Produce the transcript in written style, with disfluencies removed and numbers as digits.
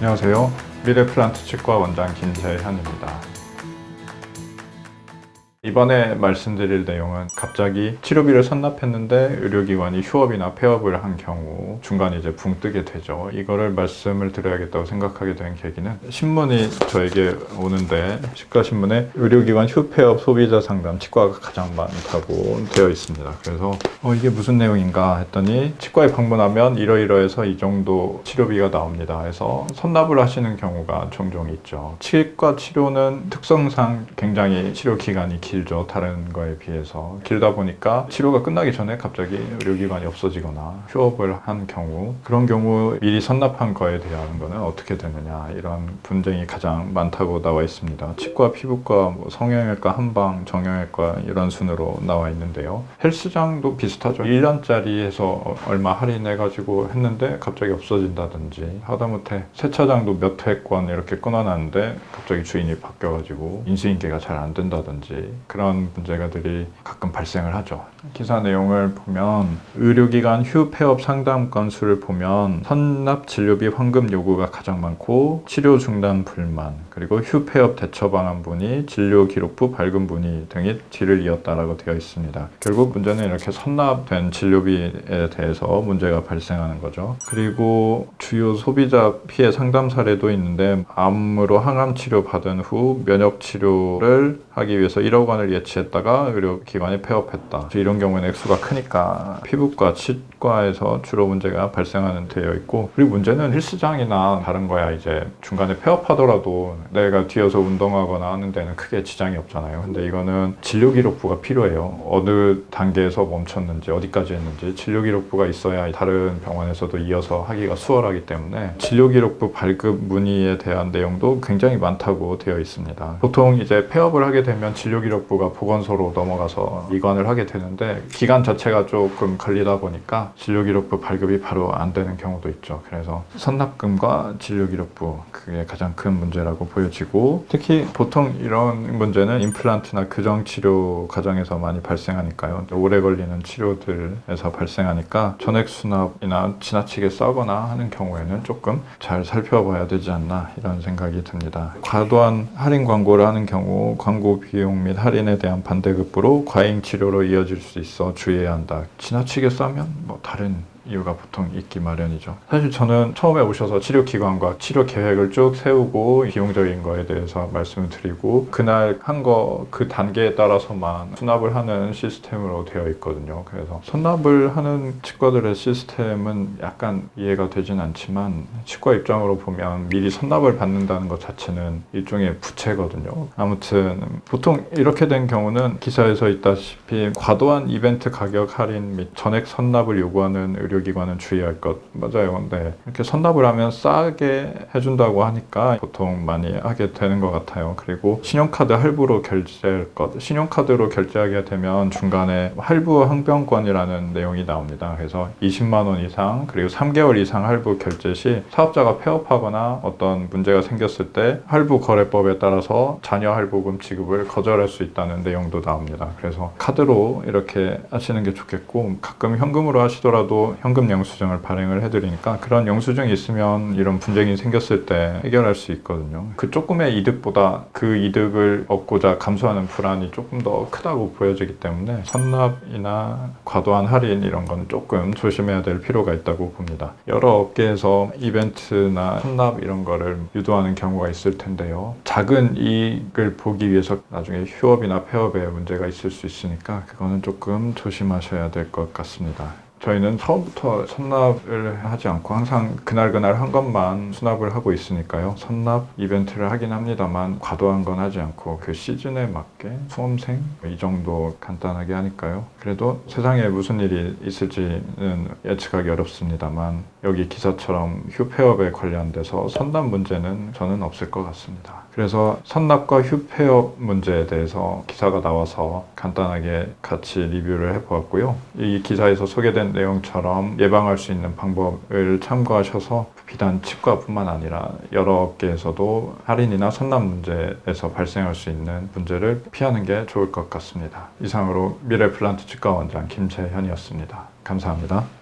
안녕하세요. 미래플란트 치과 원장 김재현입니다. 이번에 말씀드릴 내용은 갑자기 치료비를 선납했는데 의료기관이 휴업이나 폐업을 한 경우 중간에 이제 붕 뜨게 되죠. 이거를 말씀을 드려야겠다고 생각하게 된 계기는 신문이 저에게 오는데 치과신문에 의료기관 휴폐업 소비자 상담 치과가 가장 많다고 되어 있습니다. 그래서 이게 무슨 내용인가 했더니 치과에 방문하면 이러이러해서 이 정도 치료비가 나옵니다. 해서 선납을 하시는 경우가 종종 있죠. 치과 치료는 특성상 굉장히 치료 기간이 길죠. 다른 거에 비해서 길다 보니까 치료가 끝나기 전에 갑자기 의료기관이 없어지거나 휴업을 한 경우, 그런 경우 미리 선납한 거에 대한 거는 어떻게 되느냐, 이런 분쟁이 가장 많다고 나와 있습니다. 치과, 피부과, 성형외과, 한방, 정형외과 이런 순으로 나와 있는데요. 헬스장도 비슷하죠. 1년짜리 해서 얼마 할인해가지고 했는데 갑자기 없어진다든지, 하다못해 세차장도 몇 회권 이렇게 끊어놨는데 갑자기 주인이 바뀌어가지고 인수인계가 잘 안 된다든지, 그런 문제가들이 가끔 발생을 하죠. 기사 내용을 보면 의료기관 휴 폐업 상담 건수를 보면 선납 진료비 환급 요구가 가장 많고, 치료 중단 불만, 그리고 휴 폐업 대처 방안 문의, 진료 기록부 발급 문의 등이 뒤를 이었다라고 되어 있습니다. 결국 문제는 이렇게 선납된 진료비에 대해서 문제가 발생하는 거죠. 그리고 주요 소비자 피해 상담 사례도 있는데, 암으로 항암 치료 받은 후 면역 치료를 하기 위해서 1억 원을 예치했다가 의료기관이 폐업했다. 이런 경우는 액수가 크니까 피부과, 치과에서 주로 문제가 발생하는 되어 있고, 그리고 문제는 헬스장이나 다른 거야 이제 중간에 폐업하더라도 내가 뒤에서 운동하거나 하는 데는 크게 지장이 없잖아요. 근데 이거는 진료기록부가 필요해요. 어느 단계에서 멈췄는지, 어디까지 했는지 진료기록부가 있어야 다른 병원에서도 이어서 하기가 수월하기 때문에 진료기록부 발급 문의에 대한 내용도 굉장히 많다고 되어 있습니다. 보통 이제 폐업을 하게 되면 진료기록부가 보건소로 넘어가서 이관을 하게 되는데, 기간 자체가 조금 걸리다 보니까 진료기록부 발급이 바로 안 되는 경우도 있죠. 그래서 선납금과 진료기록부, 그게 가장 큰 문제라고 보여지고, 특히 보통 이런 문제는 임플란트나 교정치료 과정에서 많이 발생하니까요. 오래 걸리는 치료들에서 발생하니까 전액 수납이나 지나치게 싸거나 하는 경우에는 조금 잘 살펴봐야 되지 않나, 이런 생각이 듭니다. 과도한 할인 광고를 하는 경우 광고 비용 및 할인에 대한 반대급부로 과잉 치료로 이어질 수 있어 주의해야 한다. 지나치게 싸면 다른 이유가 보통 있기 마련이죠. 사실 저는 처음에 오셔서 치료기관과 치료 계획을 쭉 세우고 비용적인 거에 대해서 말씀을 드리고, 그날 한 거 그 단계에 따라서만 수납을 하는 시스템으로 되어 있거든요. 그래서 선납을 하는 치과들의 시스템은 약간 이해가 되진 않지만, 치과 입장으로 보면 미리 선납을 받는다는 것 자체는 일종의 부채거든요. 아무튼 보통 이렇게 된 경우는 기사에서 있다시피 과도한 이벤트 가격 할인 및 전액 선납을 요구하는 의료기관은 주의할 것, 맞아요. 근데 이렇게 선납을 하면 싸게 해준다고 하니까 보통 많이 하게 되는 것 같아요. 그리고 신용카드 할부로 결제할 것, 신용카드로 결제하게 되면 중간에 할부 항변권이라는 내용이 나옵니다. 그래서 20만 원 이상, 그리고 3개월 이상 할부 결제 시 사업자가 폐업하거나 어떤 문제가 생겼을 때 할부 거래법에 따라서 자녀 할부금 지급을 거절할 수 있다는 내용도 나옵니다. 그래서 카드로 이렇게 하시는 게 좋겠고, 가끔 현금으로 하시더라도 현금 영수증을 발행을 해드리니까 그런 영수증이 있으면 이런 분쟁이 생겼을 때 해결할 수 있거든요. 그 조금의 이득보다 그 이득을 얻고자 감수하는 불안이 조금 더 크다고 보여지기 때문에 선납이나 과도한 할인 이런 건 조금 조심해야 될 필요가 있다고 봅니다. 여러 업계에서 이벤트나 선납 이런 거를 유도하는 경우가 있을 텐데요. 작은 이익을 보기 위해서 나중에 휴업이나 폐업에 문제가 있을 수 있으니까 그거는 조금 조심하셔야 될 것 같습니다. 저희는 처음부터 선납을 하지 않고 항상 그날 한 것만 수납을 하고 있으니까요. 선납 이벤트를 하긴 합니다만 과도한 건 하지 않고 그 시즌에 맞게 수험생 이 정도 간단하게 하니까요. 그래도 세상에 무슨 일이 있을지는 예측하기 어렵습니다만, 여기 기사처럼 휴폐업에 관련돼서 선납 문제는 저는 없을 것 같습니다. 그래서 선납과 휴폐업 문제에 대해서 기사가 나와서 간단하게 같이 리뷰를 해보았고요. 이 기사에서 소개된 내용처럼 예방할 수 있는 방법을 참고하셔서 비단 치과뿐만 아니라 여러 업계에서도 할인이나 선납 문제에서 발생할 수 있는 문제를 피하는 게 좋을 것 같습니다. 이상으로 미래플란트 치과 원장 김재현이었습니다. 감사합니다.